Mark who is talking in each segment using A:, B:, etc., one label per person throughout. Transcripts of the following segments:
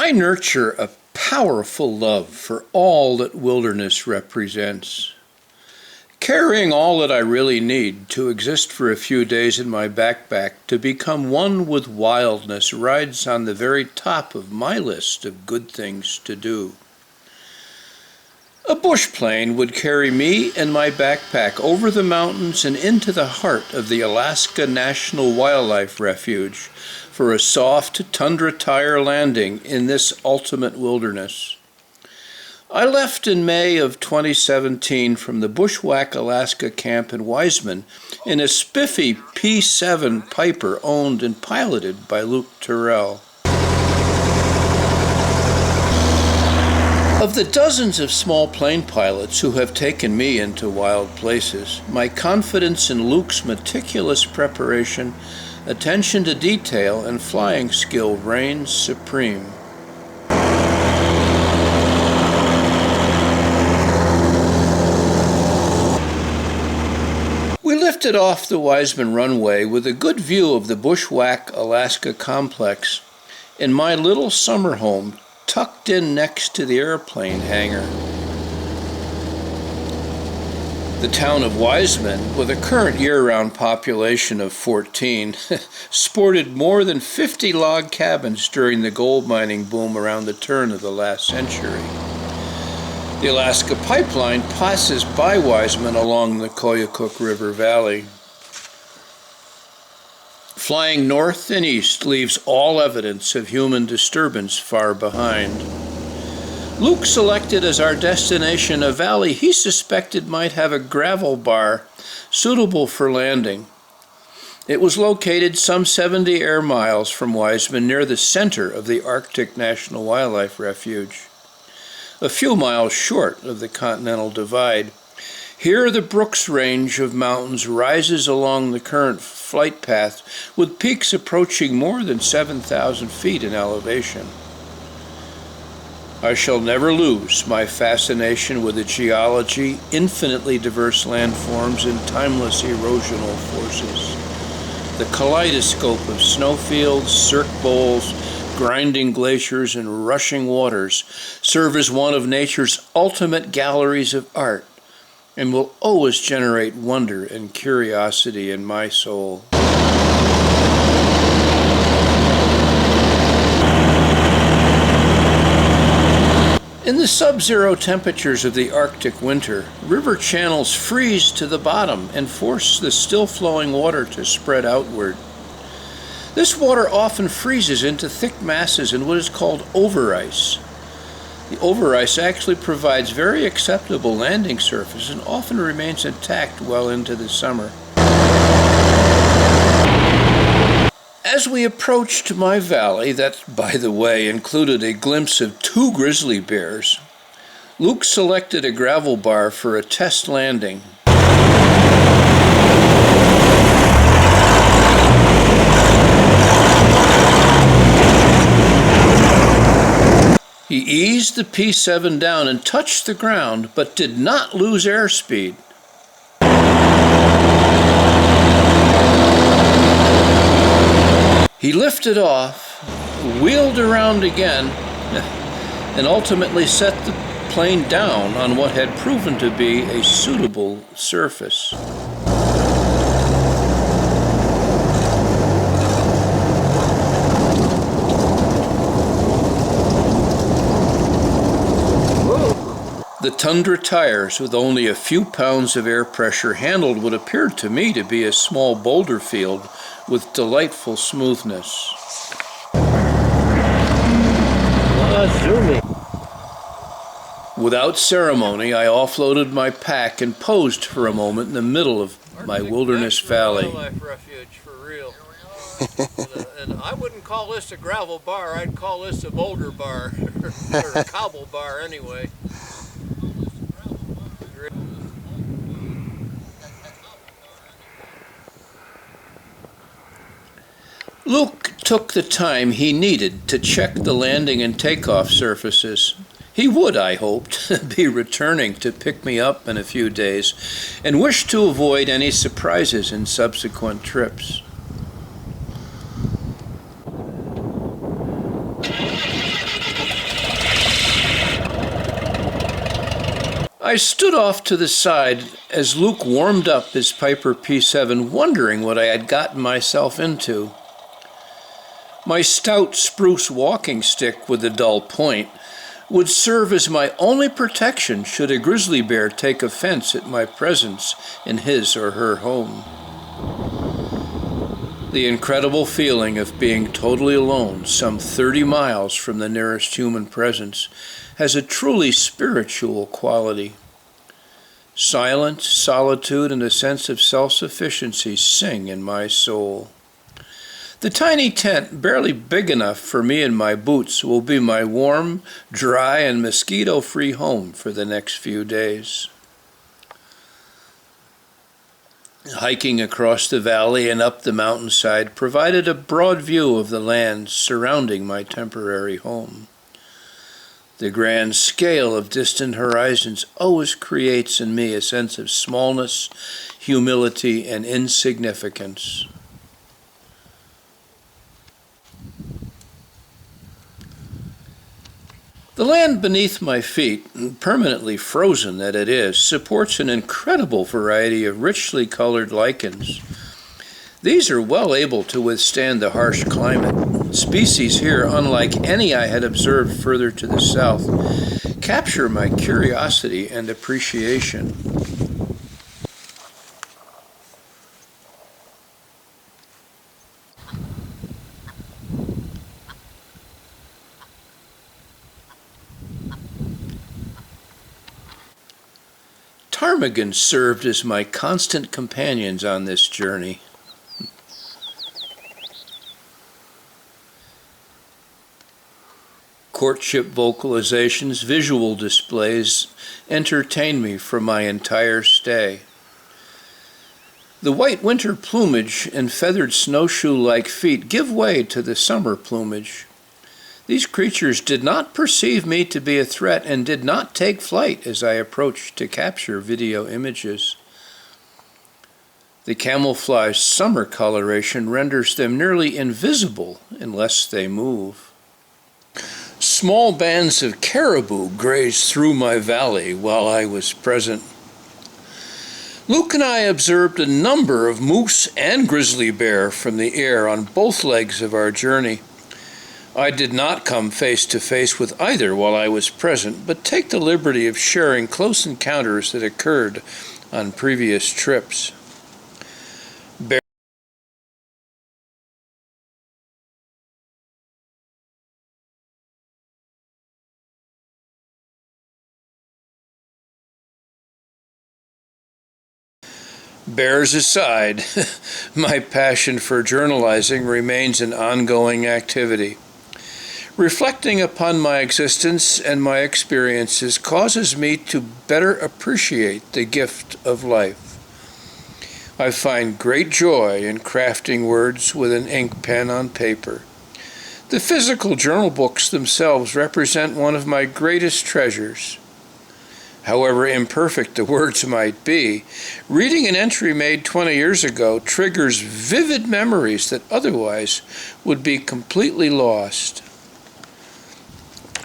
A: I nurture a powerful love for all that wilderness represents. Carrying all that I really need to exist for a few days in my backpack to become one with wildness rides on the very top of my list of good things to do. A bush plane would carry me and my backpack over the mountains and into the heart of the Arctic National Wildlife Refuge for a soft tundra tire landing in this ultimate wilderness. I left in May of 2017 from the Bushwhack Alaska camp in Wiseman in a spiffy P-7 Piper owned and piloted by Luke Terrell. Of the dozens of small plane pilots who have taken me into wild places, my confidence in Luke's meticulous preparation, attention to detail, and flying skill reigns supreme. We lifted off the Wiseman runway with a good view of the Bushwhack Alaska complex in my little summer home tucked in next to the airplane hangar. The town of Wiseman, with a current year-round population of 14, sported more than 50 log cabins during the gold mining boom around the turn of the last century. The Alaska Pipeline passes by Wiseman along the Koyukuk River Valley. Flying north and east leaves all evidence of human disturbance far behind. Luke selected as our destination a valley he suspected might have a gravel bar suitable for landing. It was located some 70 air miles from Wiseman near the center of the Arctic National Wildlife Refuge, a few miles short of the Continental Divide. Here the Brooks Range of mountains rises along the current flight path with peaks approaching more than 7,000 feet in elevation. I shall never lose my fascination with the geology, infinitely diverse landforms, and timeless erosional forces. The kaleidoscope of snowfields, cirque bowls, grinding glaciers, and rushing waters serve as one of nature's ultimate galleries of art, and will always generate wonder and curiosity in my soul. In the sub-zero temperatures of the Arctic winter, river channels freeze to the bottom and force the still-flowing water to spread outward. This water often freezes into thick masses in what is called overice. The overice actually provides very acceptable landing surface and often remains intact well into the summer. As we approached my valley, that, by the way, included a glimpse of 2 grizzly bears, Luke selected a gravel bar for a test landing. He eased the P-7 down and touched the ground, but did not lose airspeed. He lifted off, wheeled around again, and ultimately set the plane down on what had proven to be a suitable surface. The tundra tires, with only a few pounds of air pressure, handled what appeared to me to be a small boulder field with delightful smoothness. Without ceremony, I offloaded my pack and posed for a moment in the middle of my wilderness valley.
B: Wildlife Refuge, for real. And I wouldn't call this a gravel bar, I'd call this a boulder bar, or a cobble bar anyway.
A: Luke took the time he needed to check the landing and takeoff surfaces. He would, I hoped, be returning to pick me up in a few days and wished to avoid any surprises in subsequent trips. I stood off to the side as Luke warmed up his Piper P7, wondering what I had gotten myself into. My stout spruce walking stick with a dull point would serve as my only protection should a grizzly bear take offense at my presence in his or her home. The incredible feeling of being totally alone, some 30 miles from the nearest human presence, has a truly spiritual quality. Silence, solitude, and a sense of self-sufficiency sing in my soul. The tiny tent, barely big enough for me and my boots, will be my warm, dry, and mosquito-free home for the next few days. Hiking across the valley and up the mountainside provided a broad view of the land surrounding my temporary home. The grand scale of distant horizons always creates in me a sense of smallness, humility, and insignificance. The land beneath my feet, permanently frozen that it is, supports an incredible variety of richly colored lichens. These are well able to withstand the harsh climate. Species here, unlike any I had observed further to the south, capture my curiosity and appreciation. Ptarmigan served as my constant companions on this journey. Courtship vocalizations, visual displays entertained me for my entire stay. The white winter plumage and feathered snowshoe-like feet give way to the summer plumage. These creatures did not perceive me to be a threat and did not take flight as I approached to capture video images. The camouflage summer coloration renders them nearly invisible unless they move. Small bands of caribou grazed through my valley while I was present. Luke and I observed a number of moose and grizzly bear from the air on both legs of our journey. I did not come face to face with either while I was present, but take the liberty of sharing close encounters that occurred on previous trips. Bears aside, my passion for journalizing remains an ongoing activity. Reflecting upon my existence and my experiences causes me to better appreciate the gift of life. I find great joy in crafting words with an ink pen on paper. The physical journal books themselves represent one of my greatest treasures. However imperfect the words might be, reading an entry made 20 years ago triggers vivid memories that otherwise would be completely lost.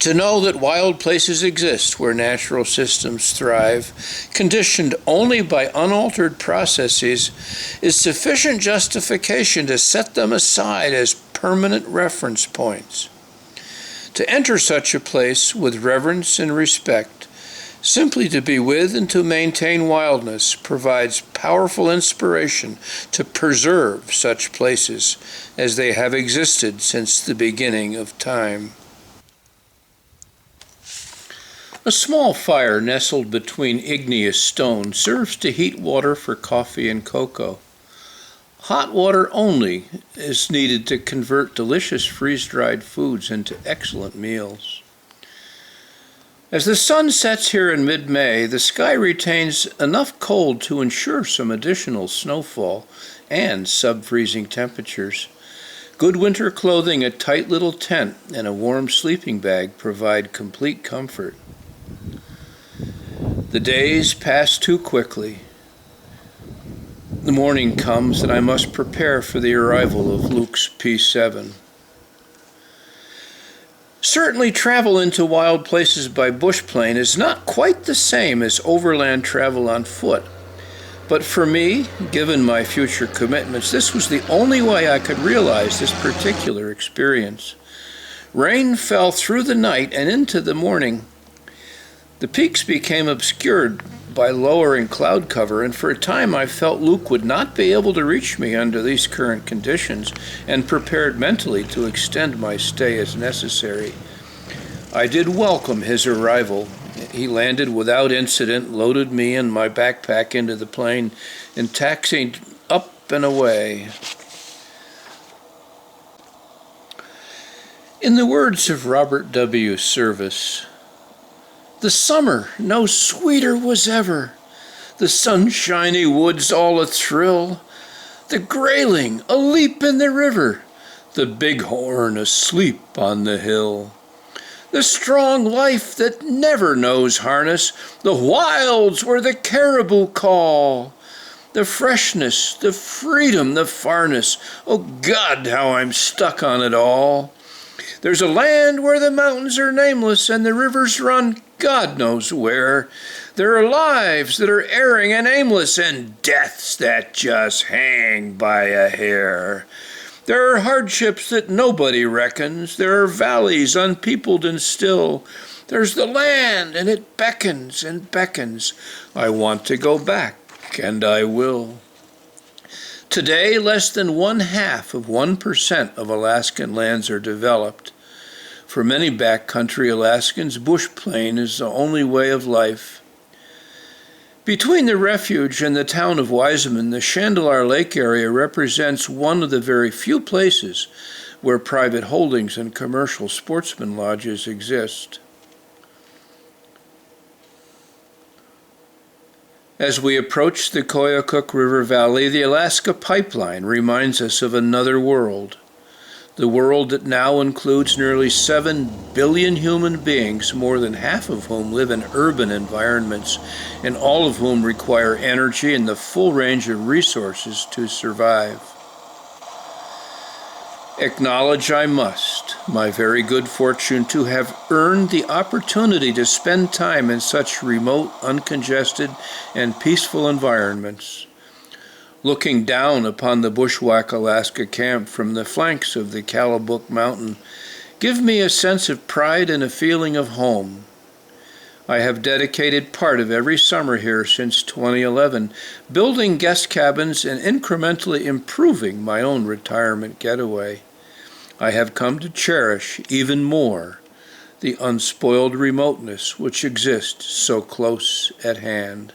A: To know that wild places exist where natural systems thrive, conditioned only by unaltered processes, is sufficient justification to set them aside as permanent reference points. To enter such a place with reverence and respect, simply to be with and to maintain wildness, provides powerful inspiration to preserve such places as they have existed since the beginning of time. A small fire nestled between igneous stones serves to heat water for coffee and cocoa. Hot water only is needed to convert delicious freeze-dried foods into excellent meals. As the sun sets here in mid-May, the sky retains enough cold to ensure some additional snowfall and sub-freezing temperatures. Good winter clothing, a tight little tent, and a warm sleeping bag provide complete comfort. The days pass too quickly. The morning comes and I must prepare for the arrival of Luke's P7. Certainly travel into wild places by bush plane is not quite the same as overland travel on foot. But for me, given my future commitments, this was the only way I could realize this particular experience. Rain fell through the night and into the morning. The peaks became obscured by lowering cloud cover, and for a time I felt Luke would not be able to reach me under these current conditions, and prepared mentally to extend my stay as necessary. I did welcome his arrival. He landed without incident, loaded me and my backpack into the plane, and taxied up and away. In the words of Robert W. Service, "The summer no sweeter was ever, the sunshiny woods all a-thrill, the grayling a-leap in the river, the bighorn asleep on the hill. The strong life that never knows harness, the wilds where the caribou call, the freshness, the freedom, the farness, oh God, how I'm stuck on it all. There's a land where the mountains are nameless and the rivers run God knows where. There are lives that are erring and aimless and deaths that just hang by a hair. There are hardships that nobody reckons. There are valleys unpeopled and still. There's the land, and it beckons and beckons. I want to go back, and I will." Today, less than 0.5% of Alaskan lands are developed. For many backcountry Alaskans, bush plane is the only way of life. Between the refuge and the town of Wiseman, the Chandelar Lake area represents one of the very few places where private holdings and commercial sportsman lodges exist. As we approach the Koyukuk River Valley, the Alaska Pipeline reminds us of another world. The world that now includes nearly 7 billion human beings, more than half of whom live in urban environments, and all of whom require energy and the full range of resources to survive. Acknowledge I must my very good fortune to have earned the opportunity to spend time in such remote, uncongested, and peaceful environments. Looking down upon the Bushwhack Alaska camp from the flanks of the Kalabook Mountain give me a sense of pride and a feeling of home. I have dedicated part of every summer here since 2011, building guest cabins and incrementally improving my own retirement getaway. I have come to cherish even more the unspoiled remoteness which exists so close at hand.